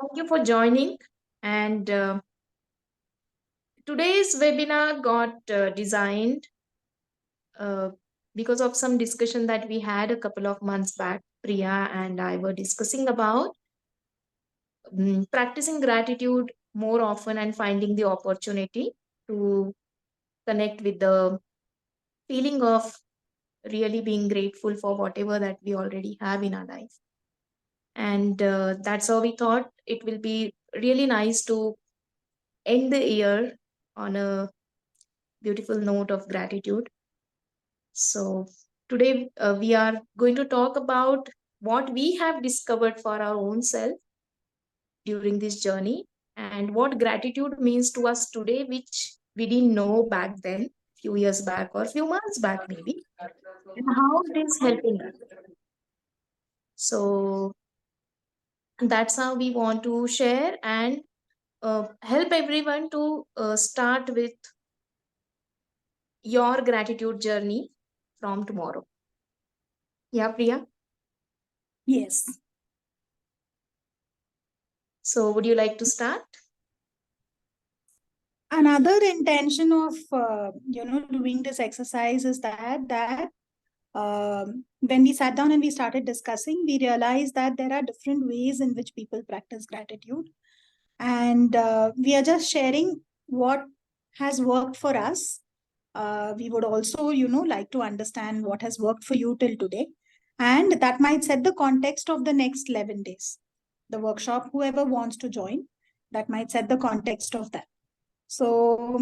Thank you for joining. And today's webinar got designed uh, because of some discussion that we had a couple of months back. Priya and I were discussing about practicing gratitude more often and finding the opportunity to connect with the feeling of really being grateful for whatever that we already have in our life. And that's how we thought it will be really nice to end the year on a beautiful note of gratitude. So, today we are going to talk about what we have discovered for our own self during this journey and what gratitude means to us today, which we didn't know back then, few years back or few months back, maybe, and how it is helping us. So, that's how we want to share and help everyone to start with your gratitude journey from tomorrow. Yeah, Priya. Yes. So, would you like to start? Another intention of doing this exercise is that when we sat down and we started discussing, we realized that there are different ways in which people practice gratitude, and we are just sharing what has worked for us. We would also, like to understand what has worked for you till today, and that might set the context of the next 11 days. The workshop, whoever wants to join, that might set the context of that. So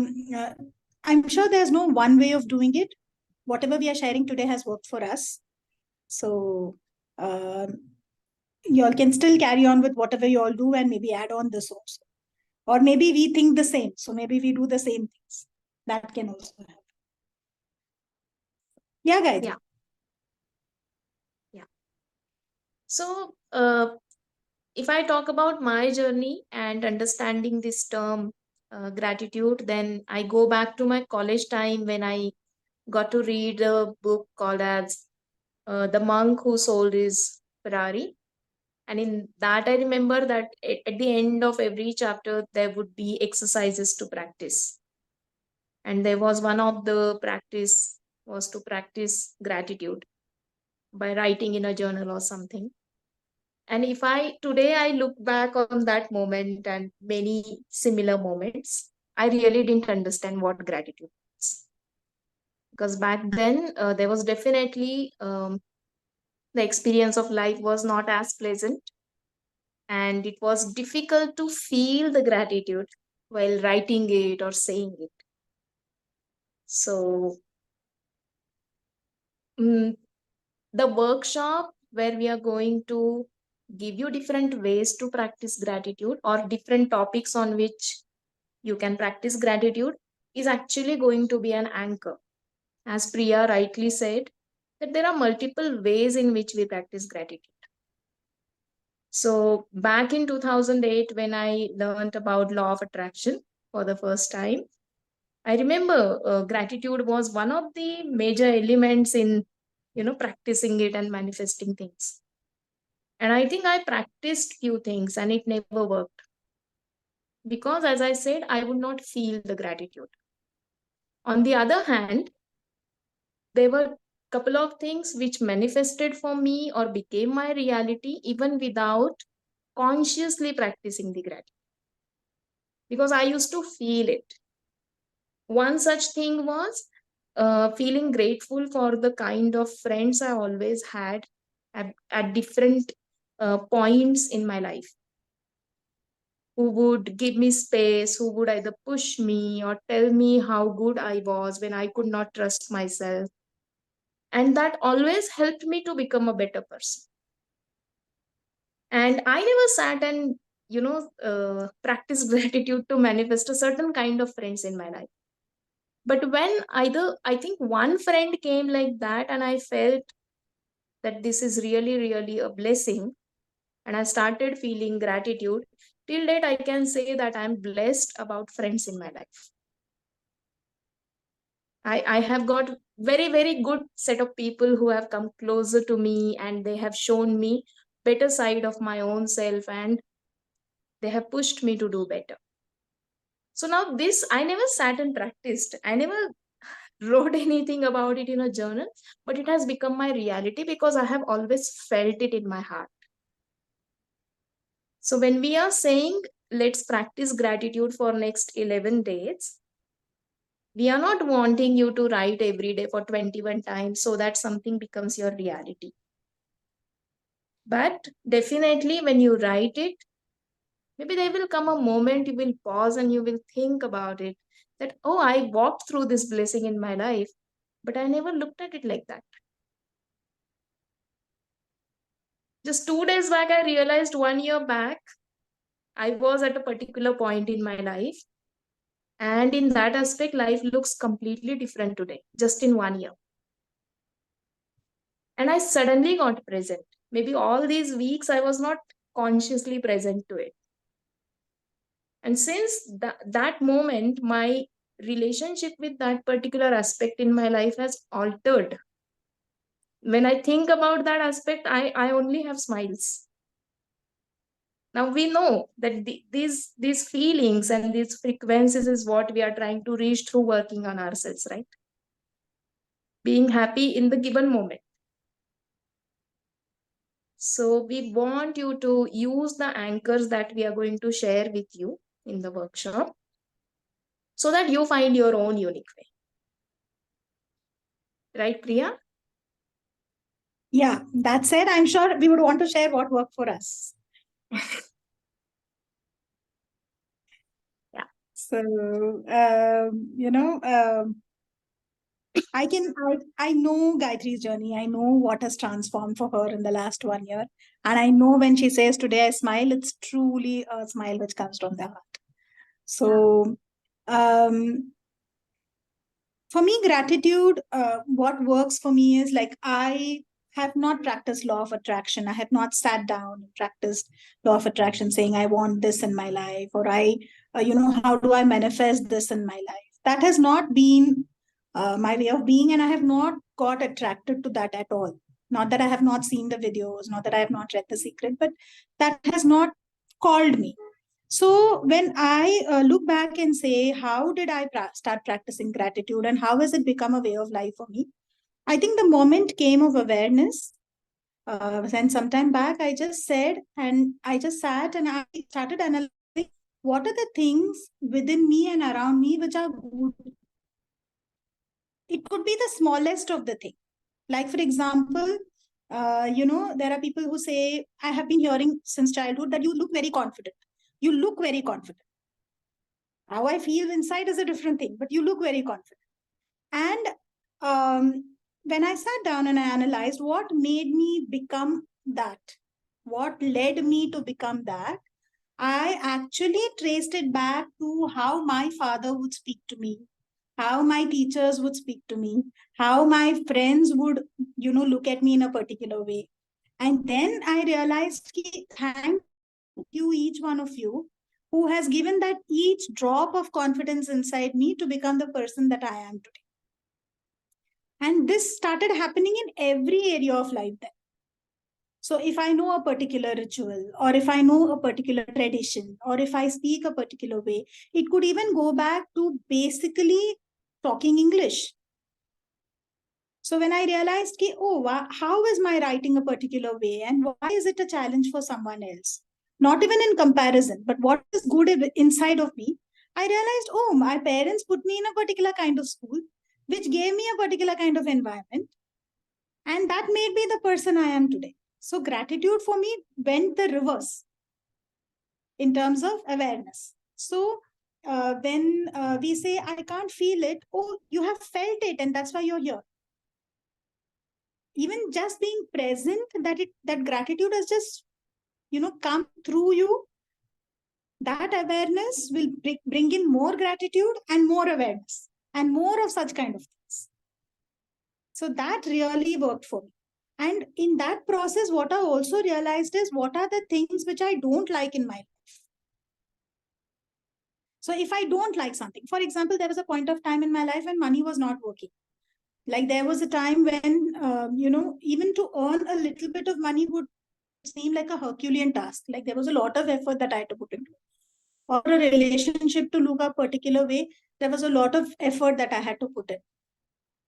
I'm sure there's no one way of doing it. Whatever we are sharing today has worked for us. So you all can still carry on with whatever you all do and maybe add on this also. Or maybe we think the same. So maybe we do the same things. That can also happen. Yeah, guys. Yeah. Yeah. So, if I talk about my journey and understanding this term gratitude, then I go back to my college time when I got to read a book called as The Monk Who Sold His Ferrari. And in that, I remember that at the end of every chapter, there would be exercises to practice. And there was one of the practice was to practice gratitude by writing in a journal or something. And if I today I look back on that moment and many similar moments, I really didn't understand what gratitude is. Because back then, there was definitely the experience of life was not as pleasant, and it was difficult to feel the gratitude while writing it or saying it. So, mm, the workshop where we are going to give you different ways to practice gratitude or different topics on which you can practice gratitude is actually going to be an anchor. As Priya rightly said, that there are multiple ways in which we practice gratitude. So, back in 2008, when I learned about law of attraction for the first time, I remember gratitude was one of the major elements in, practicing it and manifesting things. And I think I practiced few things and it never worked because, as I said, I would not feel the gratitude. On the other hand, there were couple of things which manifested for me or became my reality even without consciously practicing the gratitude because I used to feel it. One such thing was feeling grateful for the kind of friends I always had at different points in my life, who would give me space, who would either push me or tell me how good I was when I could not trust myself. And that always helped me to become a better person. And I never sat and, practiced gratitude to manifest a certain kind of friends in my life. But when either, I think one friend came like that, and I felt that this is really, really a blessing, and I started feeling gratitude. Till date, I can say that I'm blessed about friends in my life. I have got very, very good set of people who have come closer to me and they have shown me better side of my own self, and They have pushed me to do better. So now this, I never sat and practiced. I never wrote anything about it in a journal, but it has become my reality because I have always felt it in my heart. So when we are saying, let's practice gratitude for next 11 days, we are not wanting you to write every day for 21 times so that something becomes your reality. But definitely when you write it, maybe there will come a moment you will pause and you will think about it, that, oh, I walked through this blessing in my life, but I never looked at it like that. Just 2 days back, I realized 1 year back, I was at a particular point in my life. And in that aspect, life looks completely different today, just in 1 year. And I suddenly got present. Maybe all these weeks, I was not consciously present to it. And since that moment, my relationship with that particular aspect in my life has altered. When I think about that aspect, I only have smiles. Now we know that these feelings and these frequencies is what we are trying to reach through working on ourselves, right? Being happy in the given moment. So we want you to use the anchors that we are going to share with you in the workshop so that you find your own unique way. Right, Priya? Yeah, that said, I'm sure we would want to share what worked for us. Yeah. So, I know Gayatri's journey. I know what has transformed for her in the last 1 year. And I know when she says today I smile, it's truly a smile which comes from the heart. So, for me, gratitude, what works for me is like I have not practiced law of attraction. I have not sat down and practiced law of attraction saying, I want this in my life, or how do I manifest this in my life? That has not been my way of being, and I have not got attracted to that at all. Not that I have not seen the videos, not that I have not read The Secret, but that has not called me. So when I look back and say, how did I start practicing gratitude and how has it become a way of life for me? I think the moment came of awareness. And sometime back, I just said, and I just sat and I started analyzing what are the things within me and around me which are good. It could be the smallest of the thing. Like, for example, there are people who say, I have been hearing since childhood that you look very confident. You look very confident. How I feel inside is a different thing, but you look very confident. And when I sat down and I analyzed what made me become that, what led me to become that, I actually traced it back to how my father would speak to me, how my teachers would speak to me, how my friends would, look at me in a particular way. And then I realized, thank you, each one of you, who has given that each drop of confidence inside me to become the person that I am today. And this started happening in every area of life then. So if I know a particular ritual, or if I know a particular tradition, or if I speak a particular way, it could even go back to basically talking English. So when I realized, how is my writing a particular way and why is it a challenge for someone else? Not even in comparison, but what is good inside of me, I realized, my parents put me in a particular kind of school, which gave me a particular kind of environment. And that made me the person I am today. So gratitude for me went the reverse in terms of awareness. So when we say, I can't feel it, you have felt it and that's why you're here. Even just being present, that gratitude has just, come through you. That awareness will bring in more gratitude and more awareness and more of such kind of things. So that really worked for me. And in that process, what I also realized is what are the things which I don't like in my life. So if I don't like something, for example, there was a point of time in my life when money was not working. Like there was a time when, even to earn a little bit of money would seemed like a Herculean task. Like there was a lot of effort that I had to put into it. Or a relationship to look a particular way, there was a lot of effort that I had to put in.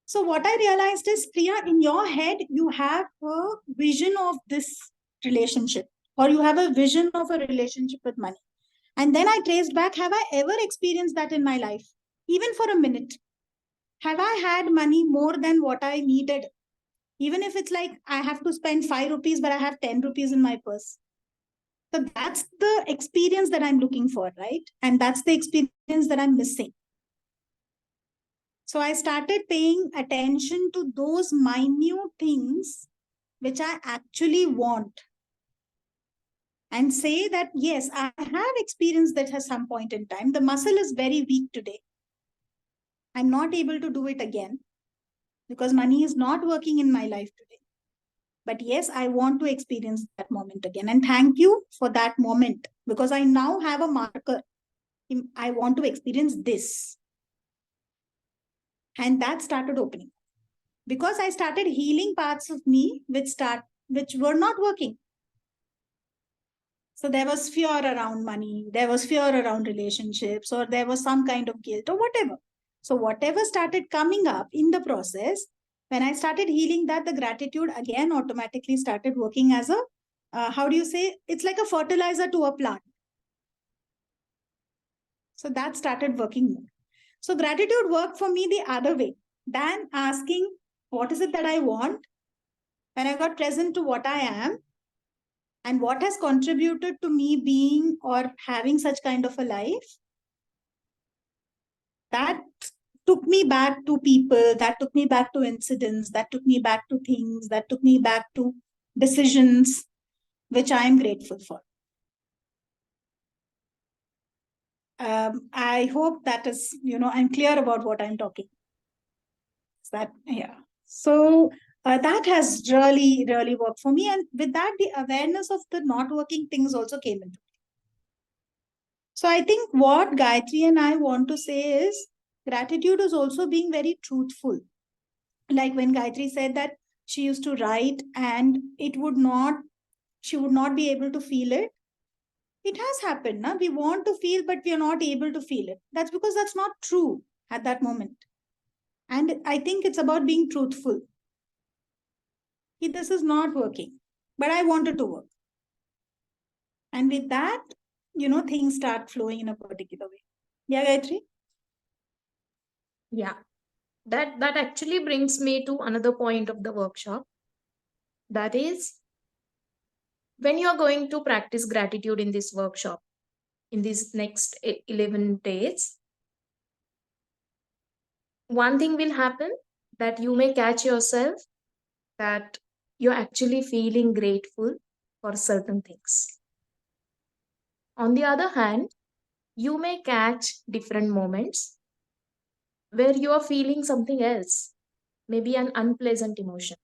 So what I realized is, Priya, in your head, you have a vision of this relationship, or you have a vision of a relationship with money. And then I traced back, have I ever experienced that in my life? Even for a minute. Have I had money more than what I needed? Even if it's like I have to spend 5 rupees, but I have 10 rupees in my purse. So that's the experience that I'm looking for, right? And that's the experience that I'm missing. So I started paying attention to those minute things which I actually want. And say that, yes, I have experienced that at some point in time. The muscle is very weak today. I'm not able to do it again because money is not working in my life today. But yes, I want to experience that moment again. And thank you for that moment, because I now have a marker. I want to experience this. And that started opening. Because I started healing parts of me which were not working. So there was fear around money, there was fear around relationships, or there was some kind of guilt or whatever. So whatever started coming up in the process, when I started healing that, the gratitude again automatically started working as a, how do you say, it's like a fertilizer to a plant. So that started working more. So gratitude worked for me the other way than asking, what is it that I want? When I got present to what I am and what has contributed to me being or having such kind of a life, that took me back to people, that took me back to incidents, that took me back to things, that took me back to decisions, which I am grateful for. I hope that is, I'm clear about what I'm talking. So that has really, really worked for me. And with that, the awareness of the not working things also came into. So I think what Gayatri and I want to say is, gratitude is also being very truthful. Like when Gayatri said that she used to write and she would not be able to feel it. It has happened. Na? We want to feel, but we are not able to feel it. That's because that's not true at that moment. And I think it's about being truthful. This is not working, but I wanted to work. And with that, things start flowing in a particular way. Yeah, Gayatri? Yeah, that actually brings me to another point of the workshop. That is, when you are going to practice gratitude in this workshop, in these next 11 days, one thing will happen, that you may catch yourself that you're actually feeling grateful for certain things. On the other hand, you may catch different moments where you are feeling something else, maybe an unpleasant emotion.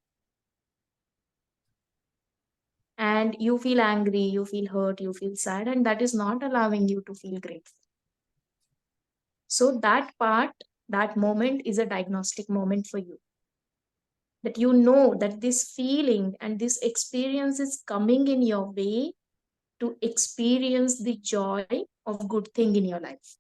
And you feel angry, you feel hurt, you feel sad, and that is not allowing you to feel grateful. So that part, that moment is a diagnostic moment for you. That you know that this feeling and this experience is coming in your way to experience the joy of good thing in your life.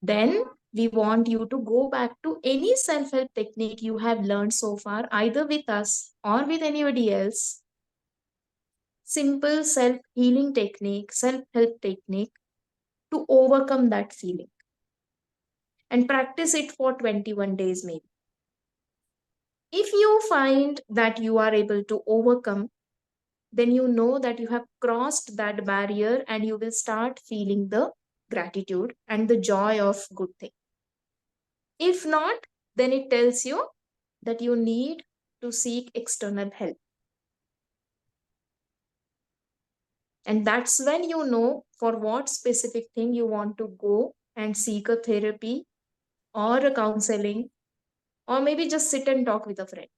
Then we want you to go back to any self-help technique you have learned so far, either with us or with anybody else. Simple self-healing technique, self-help technique to overcome that feeling. And practice it for 21 days maybe. If you find that you are able to overcome, then you know that you have crossed that barrier and you will start feeling the gratitude and the joy of good thing. If not, then it tells you that you need to seek external help. And that's when you know for what specific thing you want to go and seek a therapy or a counseling, or maybe just sit and talk with a friend.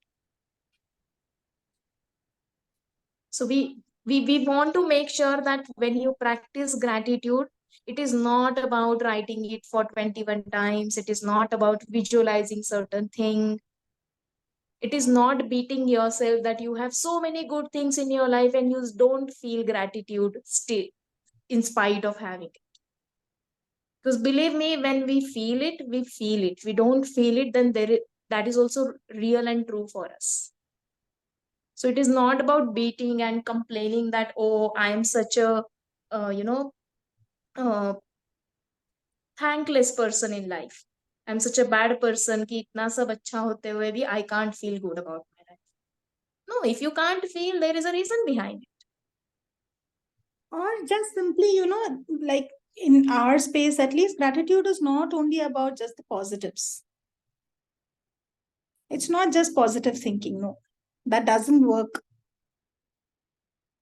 So we want to make sure that when you practice gratitude, it is not about writing it for 21 times. It is not about visualizing certain thing. It is not beating yourself that you have so many good things in your life and you don't feel gratitude still in spite of having it. Because believe me, when we feel it, we feel it. We don't feel it, then that is also real and true for us. So it is not about beating and complaining that, oh, I am such a, you know, uh, thankless person in life. I'm such a bad person कि इतना सब अच्छा होते हुए भी I can't feel good about my life. No, if you can't feel, there is a reason behind it. Or just simply, like in our space, at least, gratitude is not only about just the positives. It's not just positive thinking. No, that doesn't work.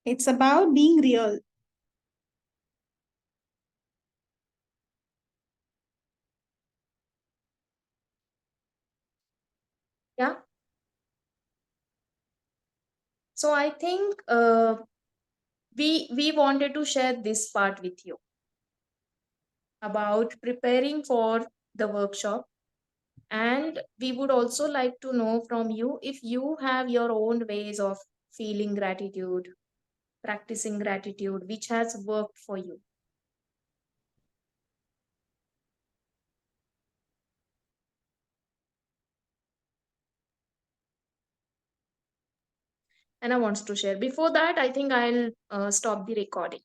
It's about being real. Yeah. So I think we wanted to share this part with you about preparing for the workshop, and we would also like to know from you if you have your own ways of feeling gratitude, practicing gratitude, which has worked for you. Anna wants to share. Before that, I think I'll stop the recording.